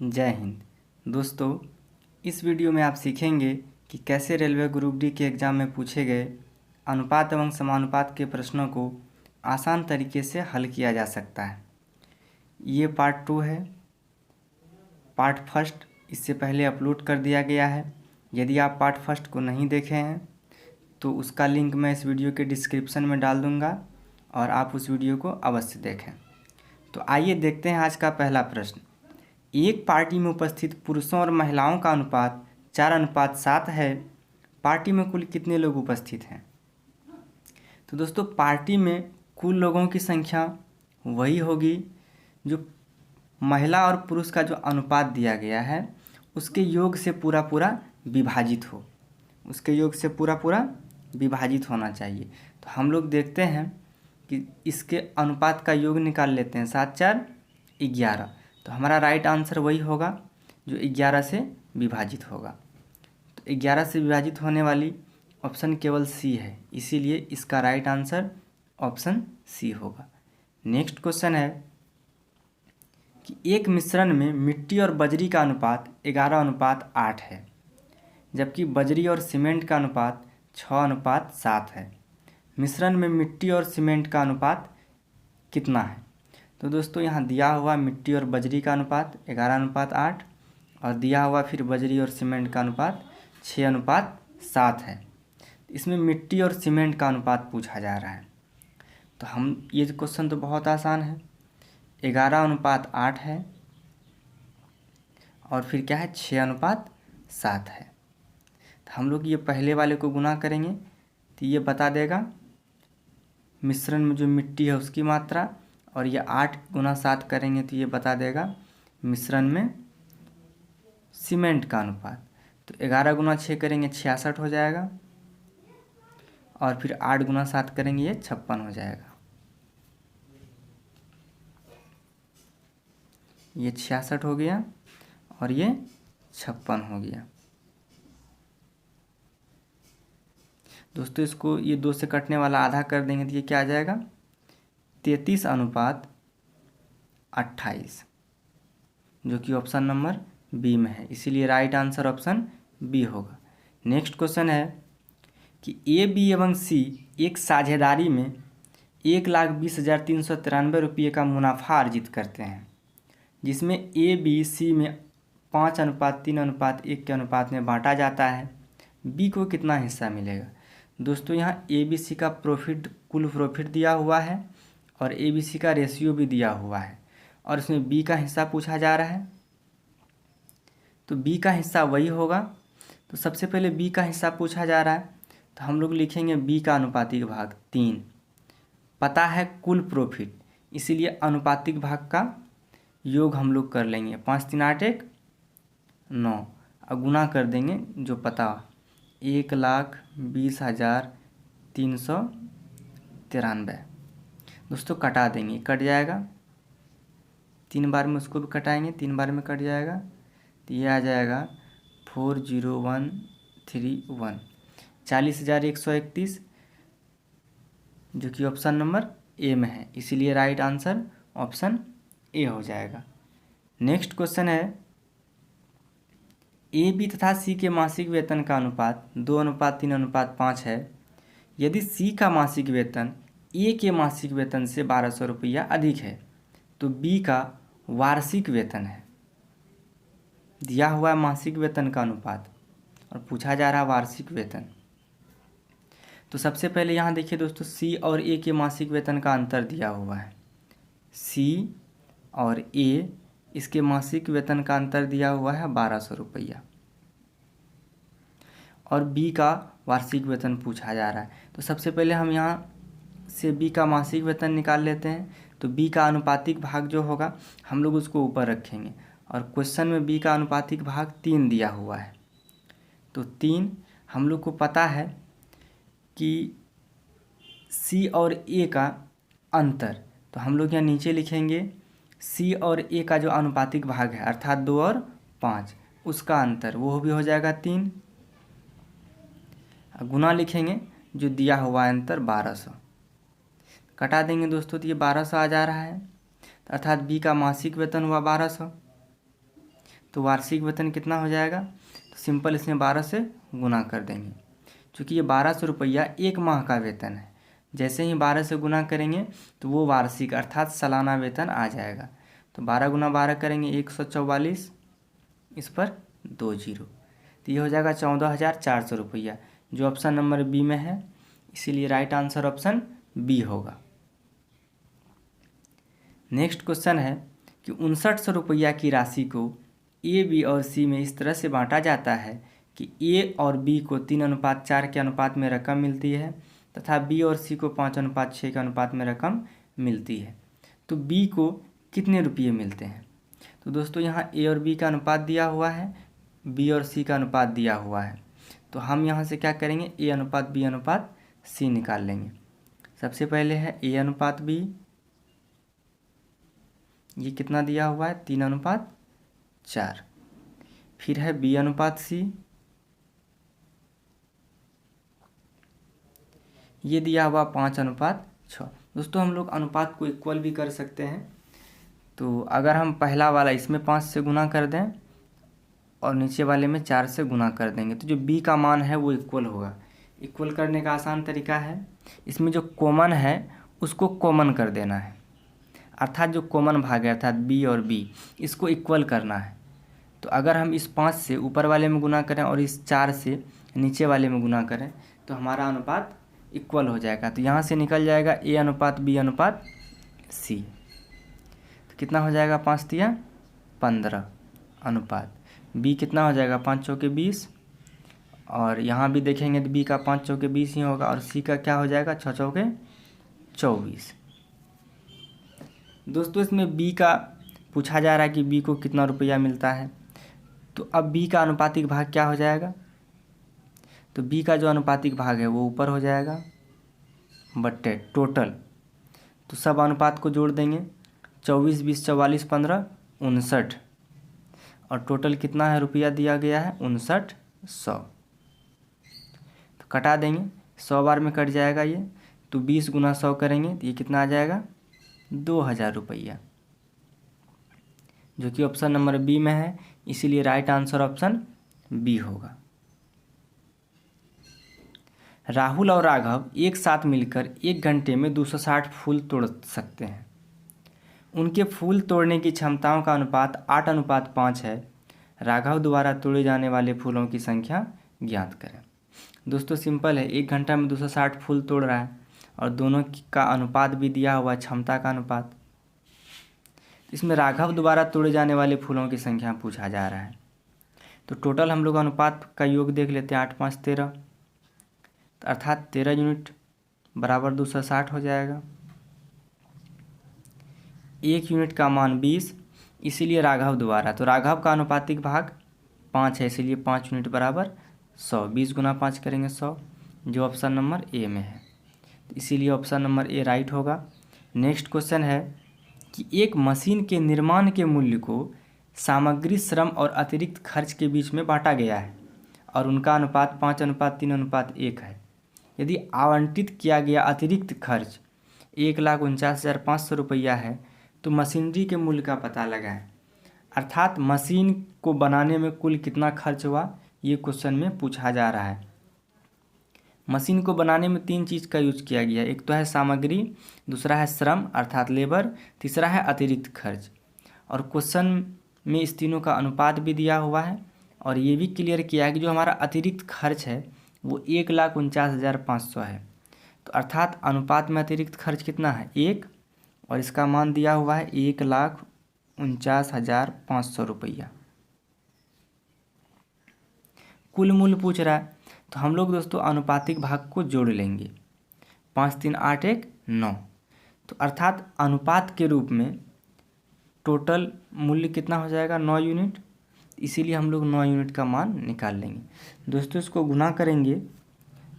जय हिंद। दोस्तों, इस वीडियो में आप सीखेंगे कि कैसे रेलवे ग्रुप डी के एग्ज़ाम में पूछे गए अनुपात एवं समानुपात के प्रश्नों को आसान तरीके से हल किया जा सकता है। ये पार्ट 2 है। पार्ट फर्स्ट इससे पहले अपलोड कर दिया गया है। यदि आप पार्ट फर्स्ट को नहीं देखे हैं तो उसका लिंक मैं इस वीडियो के डिस्क्रिप्शन में डाल दूँगा और आप उस वीडियो को अवश्य देखें। तो आइए देखते हैं आज का पहला प्रश्न। एक पार्टी में उपस्थित पुरुषों और महिलाओं का अनुपात 4:7 है। पार्टी में कुल कितने लोग उपस्थित हैं? तो दोस्तों, पार्टी में कुल लोगों की संख्या वही होगी जो महिला और पुरुष का जो अनुपात दिया गया है उसके योग से पूरा पूरा विभाजित हो। उसके योग से पूरा पूरा विभाजित होना चाहिए। तो हम लोग देखते हैं कि इसके अनुपात का योग निकाल लेते हैं। 7 4 11। तो हमारा राइट आंसर वही होगा जो 11 से विभाजित होगा। तो 11 से विभाजित होने वाली ऑप्शन केवल सी है, इसीलिए इसका राइट आंसर ऑप्शन सी होगा। नेक्स्ट क्वेश्चन है कि एक मिश्रण में मिट्टी और बजरी का अनुपात 11:8 है, जबकि बजरी और सीमेंट का अनुपात 6:7 है। मिश्रण में मिट्टी और सीमेंट का अनुपात कितना है? तो दोस्तों, यहाँ दिया हुआ मिट्टी और बजरी का अनुपात 11:8 और दिया हुआ फिर बजरी और सीमेंट का अनुपात 6:7 है। इसमें मिट्टी और सीमेंट का अनुपात पूछा जा रहा है। तो हम ये क्वेश्चन तो बहुत आसान है। 11:8 है और फिर क्या है 6:7 है। तो हम लोग ये पहले वाले को गुना करेंगे तो ये बता देगा मिश्रण में जो मिट्टी है उसकी मात्रा, और ये 8 × 7 करेंगे तो ये बता देगा मिश्रण में सीमेंट का अनुपात। तो 11 × 6 करेंगे 66 हो जाएगा और फिर 8 × 7 करेंगे ये 56 हो जाएगा। ये 66 हो गया और ये 56 हो गया। दोस्तों, इसको ये 2 से कटने वाला आधा कर देंगे तो ये क्या आ जाएगा 33:28, जो कि ऑप्शन नंबर बी में है, इसीलिए राइट आंसर ऑप्शन बी होगा। नेक्स्ट क्वेश्चन है कि ए, बी एवं सी एक साझेदारी में 1,20,393 रुपये का मुनाफा अर्जित करते हैं, जिसमें ए, बी, सी में 5:3:1 के अनुपात में बांटा जाता है। बी को कितना हिस्सा मिलेगा? दोस्तों, यहाँ ए, बी, सी का कुल प्रॉफिट दिया हुआ है और ए, बी, सी का रेशियो भी दिया हुआ है और इसमें बी का हिस्सा पूछा जा रहा है। तो बी का हिस्सा वही होगा। तो सबसे पहले बी का हिस्सा पूछा जा रहा है तो हम लोग लिखेंगे बी का अनुपातिक भाग 3। पता है कुल प्रॉफिट, इसीलिए अनुपातिक भाग का योग हम लोग कर लेंगे। 5 3 8 1 9 और गुना कर देंगे जो पता 1,20,393। दोस्तों, कटा देंगे, कट जाएगा। 3 बार में उसको भी कटाएंगे, 3 बार में कट जाएगा तो ये आ जाएगा 40131, 40,131, जो कि ऑप्शन नंबर ए में है, इसीलिए राइट आंसर ऑप्शन ए हो जाएगा। नेक्स्ट क्वेश्चन है ए, बी तथा सी के मासिक वेतन का अनुपात 2:3:5 है। यदि सी का मासिक वेतन ए के मासिक वेतन से 1200 रुपया अधिक है तो बी का वार्षिक वेतन है। दिया हुआ है मासिक वेतन का अनुपात और पूछा जा रहा है वार्षिक वेतन। तो सबसे पहले यहाँ देखिए दोस्तों, सी और ए के मासिक वेतन का अंतर दिया हुआ है। सी और ए, इसके मासिक वेतन का अंतर दिया हुआ है 1200 रुपया और बी का वार्षिक वेतन पूछा जा रहा है। तो सबसे पहले हम यहाँ से बी का मासिक वेतन निकाल लेते हैं। तो बी का अनुपातिक भाग जो होगा हम लोग उसको ऊपर रखेंगे और क्वेश्चन में बी का अनुपातिक भाग 3 दिया हुआ है। तो 3 हम लोग को पता है कि सी और ए का अंतर, तो हम लोग यहाँ नीचे लिखेंगे सी और ए का जो अनुपातिक भाग है अर्थात 2 और 5, उसका अंतर वो भी हो जाएगा 3। गुना लिखेंगे जो दिया हुआ अंतर 1200, कटा देंगे दोस्तों तो ये 1200 आ जा रहा है, अर्थात बी का मासिक वेतन हुआ 1200। तो वार्षिक वेतन कितना हो जाएगा, तो सिंपल इसमें 12 से गुना कर देंगे। क्योंकि ये 1200 रुपया एक माह का वेतन है, जैसे ही 12 से गुना करेंगे तो वो वार्षिक अर्थात सालाना वेतन आ जाएगा। तो 12 गुना 12 करेंगे 144, इस पर 2 जीरो, तो ये हो जाएगा 14,400 रुपया, जो ऑप्शन नंबर बी में है। इसीलिए राइट आंसर ऑप्शन बी होगा। नेक्स्ट क्वेश्चन है कि 5900 रुपया की राशि को ए, बी और सी में इस तरह से बांटा जाता है कि ए और बी को 3:4 के अनुपात में रकम मिलती है तथा बी और सी को 5:6 के अनुपात में रकम मिलती है। तो बी को कितने रुपये मिलते हैं? तो दोस्तों यहाँ ए और बी का अनुपात दिया हुआ है, बी और सी का अनुपात दिया हुआ है। तो हम यहाँ से क्या करेंगे, ए अनुपात बी अनुपात सी निकाल लेंगे। सबसे पहले है ए अनुपात बी, ये कितना दिया हुआ है 3:4। फिर है बी अनुपात सी, ये दिया हुआ 5:6। दोस्तों हम लोग अनुपात को इक्वल भी कर सकते हैं। तो अगर हम पहला वाला इसमें 5 से गुना कर दें और नीचे वाले में 4 से गुना कर देंगे तो जो बी का मान है वो इक्वल होगा। इक्वल करने का आसान तरीका है, इसमें जो कॉमन है उसको कॉमन कर देना है, अर्थात जो कॉमन भाग है अर्थात बी और बी, इसको इक्वल करना है। तो अगर हम इस 5 से ऊपर वाले में गुना करें और इस 4 से नीचे वाले में गुना करें तो हमारा अनुपात इक्वल हो जाएगा। तो यहाँ से निकल जाएगा ए अनुपात बी अनुपात सी। तो कितना हो जाएगा 5 तिया 15 अनुपात बी कितना हो जाएगा 5 चौके 20, और यहाँ भी देखेंगे तो बी का 5 चौके 20 ही होगा और सी का क्या हो जाएगा 6 चौके 24। दोस्तों इसमें बी का पूछा जा रहा है कि बी को कितना रुपया मिलता है। तो अब बी का अनुपातिक भाग क्या हो जाएगा, तो बी का जो अनुपातिक भाग है वो ऊपर हो जाएगा बट्टे टोटल। तो सब अनुपात को जोड़ देंगे, 24 20 44 15 59, और टोटल कितना है रुपया दिया गया है 5900। तो कटा देंगे, 100 बार में कट जाएगा ये, तो 20 गुना 100 करेंगे तो ये कितना आ जाएगा 2000 रुपया, जो कि ऑप्शन नंबर बी में है। इसीलिए राइट आंसर ऑप्शन बी होगा। राहुल और राघव एक साथ मिलकर 1 घंटे में 260 फूल तोड़ सकते हैं। उनके फूल तोड़ने की क्षमताओं का अनुपात 8:5 है। राघव द्वारा तोड़े जाने वाले फूलों की संख्या ज्ञात करें। दोस्तों सिंपल है, 1 घंटा में 260 फूल तोड़ रहा है और दोनों का अनुपात भी दिया हुआ, क्षमता का अनुपात। इसमें राघव द्वारा तोड़े जाने वाले फूलों की संख्या पूछा जा रहा है। तो टोटल हम लोग अनुपात का योग देख लेते हैं, 8 5 13, तो अर्थात 13 यूनिट बराबर 260 हो जाएगा। 1 यूनिट का मान 20, इसीलिए राघव द्वारा, तो राघव का अनुपातिक भाग 5 है, इसीलिए 5 यूनिट बराबर 100। 20 गुना 5 करेंगे 100, जो ऑप्शन नंबर ए में है। तो इसीलिए ऑप्शन नंबर ए राइट होगा। नेक्स्ट क्वेश्चन है कि एक मशीन के निर्माण के मूल्य को सामग्री, श्रम और अतिरिक्त खर्च के बीच में बांटा गया है और उनका अनुपात 5:3:1 है। यदि आवंटित किया गया अतिरिक्त खर्च 1,49,500 रुपया है तो मशीनरी के मूल्य का पता लगाएं। अर्थात मशीन को बनाने में कुल कितना खर्च हुआ, ये क्वेश्चन में पूछा जा रहा है। मशीन को बनाने में 3 चीज़ का यूज किया गया, एक तो है सामग्री, दूसरा है श्रम अर्थात लेबर, तीसरा है अतिरिक्त खर्च। और क्वेश्चन में इस तीनों का अनुपात भी दिया हुआ है और ये भी क्लियर किया है कि जो हमारा अतिरिक्त खर्च है वो 1,49,500 है। तो अर्थात अनुपात में अतिरिक्त खर्च कितना है 1, और इसका मान दिया हुआ है 1,49,500 रुपया। कुल मूल्य पूछ रहा है तो हम लोग दोस्तों अनुपातिक भाग को जोड़ लेंगे, 5 3 8 1 9। तो अर्थात अनुपात के रूप में टोटल मूल्य कितना हो जाएगा 9 यूनिट, इसीलिए हम लोग 9 यूनिट का मान निकाल लेंगे। दोस्तों इसको गुना करेंगे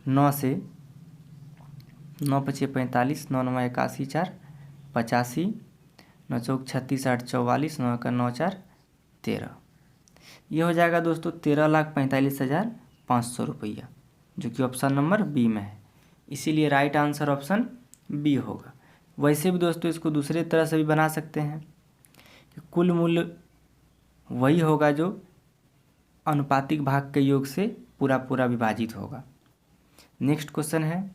9 से, 9 5 45, 9 9 81 4 85, 9 चौक 36 8 44, 9 का 9 4 13। ये हो जाएगा दोस्तों 13,45,500 रुपया, जो कि ऑप्शन नंबर बी में है। इसीलिए राइट आंसर ऑप्शन बी होगा। वैसे भी दोस्तों इसको दूसरे तरह से भी बना सकते हैं कि कुल मूल्य वही होगा जो अनुपातिक भाग के योग से पूरा पूरा विभाजित होगा। नेक्स्ट क्वेश्चन है,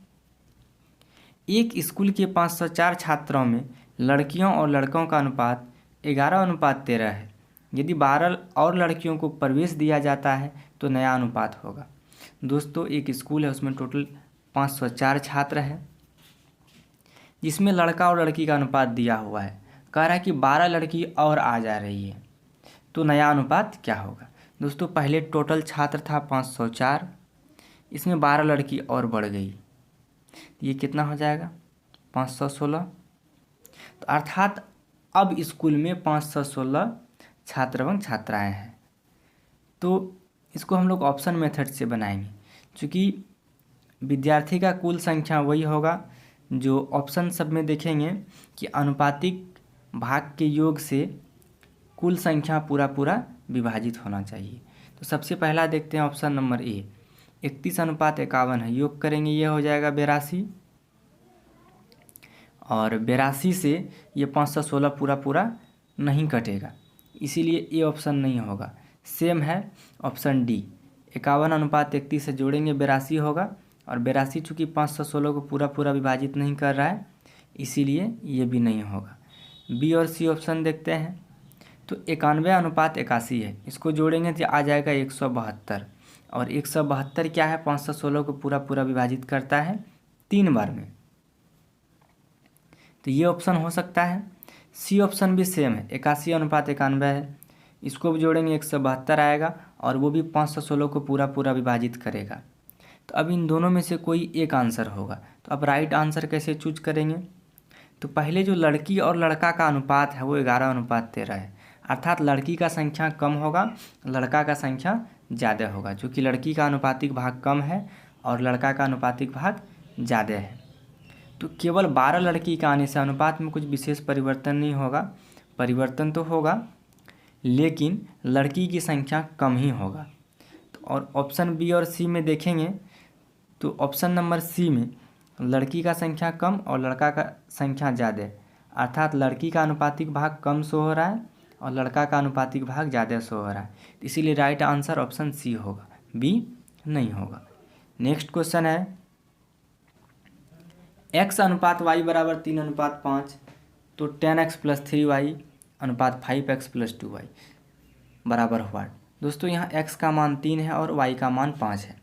एक स्कूल के 504 छात्रों में लड़कियों और लड़कों का अनुपात 11:13 है। यदि 12 और लड़कियों को प्रवेश दिया जाता है तो नया अनुपात होगा। दोस्तों, एक स्कूल है, उसमें टोटल 504 छात्र हैं, जिसमें लड़का और लड़की का अनुपात दिया हुआ है। कह रहा है कि 12 लड़की और आ जा रही है, तो नया अनुपात क्या होगा। दोस्तों, पहले टोटल छात्र था 504, इसमें 12 लड़की और बढ़ गई, ये कितना हो जाएगा 516। तो अर्थात अब स्कूल में 516 छात्र एवं छात्राएँ हैं। तो इसको हम लोग ऑप्शन मेथड से बनाएंगे, क्योंकि विद्यार्थी का कुल संख्या वही होगा जो ऑप्शन सब में देखेंगे कि अनुपातिक भाग के योग से कुल संख्या पूरा पूरा विभाजित होना चाहिए। तो सबसे पहला देखते हैं ऑप्शन नंबर ए, 31:51 है, योग करेंगे ये हो जाएगा 82, और 82 से ये 516 पूरा पूरा नहीं कटेगा, इसीलिए ए ऑप्शन नहीं होगा। सेम है ऑप्शन डी, 51:31 से जोड़ेंगे 82 होगा, और 82 चूँकि 516 को पूरा पूरा विभाजित नहीं कर रहा है, इसीलिए ये भी नहीं होगा। बी और सी ऑप्शन देखते हैं, तो 91:81 है, इसको जोड़ेंगे तो आ जाएगा 172, और 172 क्या है 516 को पूरा पूरा विभाजित करता है 3 बार में, तो ये ऑप्शन हो सकता है। सी ऑप्शन भी सेम है, 81:91 है, इसको भी जोड़ेंगे 172 आएगा, और वो भी 516 को पूरा पूरा विभाजित करेगा। तो अब इन दोनों में से कोई एक आंसर होगा। तो अब राइट आंसर कैसे चूज करेंगे, तो पहले जो लड़की और लड़का का अनुपात है वो 11:13 है, अर्थात लड़की का संख्या कम होगा, लड़का का संख्या ज़्यादा होगा, क्योंकि लड़की का अनुपातिक भाग कम है और लड़का का अनुपातिक भाग ज़्यादा है। तो केवल 12 लड़की का आने से अनुपात में कुछ विशेष परिवर्तन नहीं होगा, परिवर्तन तो होगा लेकिन लड़की की संख्या कम ही होगा। तो और ऑप्शन बी और सी में देखेंगे तो ऑप्शन नंबर सी में लड़की का संख्या कम और लड़का का संख्या ज़्यादा है, अर्थात लड़की का अनुपातिक भाग कम शो हो रहा है और लड़का का अनुपातिक भाग ज़्यादा शो हो रहा है, इसीलिए राइट आंसर ऑप्शन सी होगा, बी नहीं होगा। नेक्स्ट क्वेश्चन है, x अनुपात y बराबर 3:5, तो 10x + 3y अनुपात 5x + 2y बराबर हुआ। दोस्तों, यहाँ x का मान 3 है और y का मान 5 है,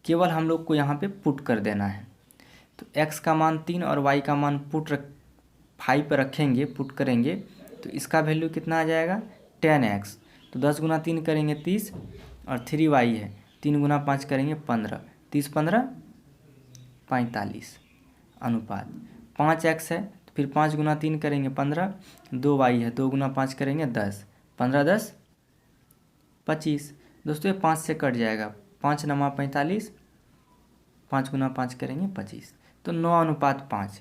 केवल हम लोग को यहाँ पे पुट कर देना है। तो x का मान 3 और y का मान 5 पर रखेंगे, पुट करेंगे, तो इसका वैल्यू कितना आ जाएगा 10x। तो 10 × 3 करेंगे 30, और 3y है, 3 × 5 करेंगे 15, 30 15 45 अनुपात 5x है, तो फिर 5 × 3 करेंगे 15, 2y है, 2 × 5 करेंगे 10, 15 10 25। दोस्तों, ये 5 से कट जाएगा, 5 9 45, 5 × 5 करेंगे 25, तो 9:5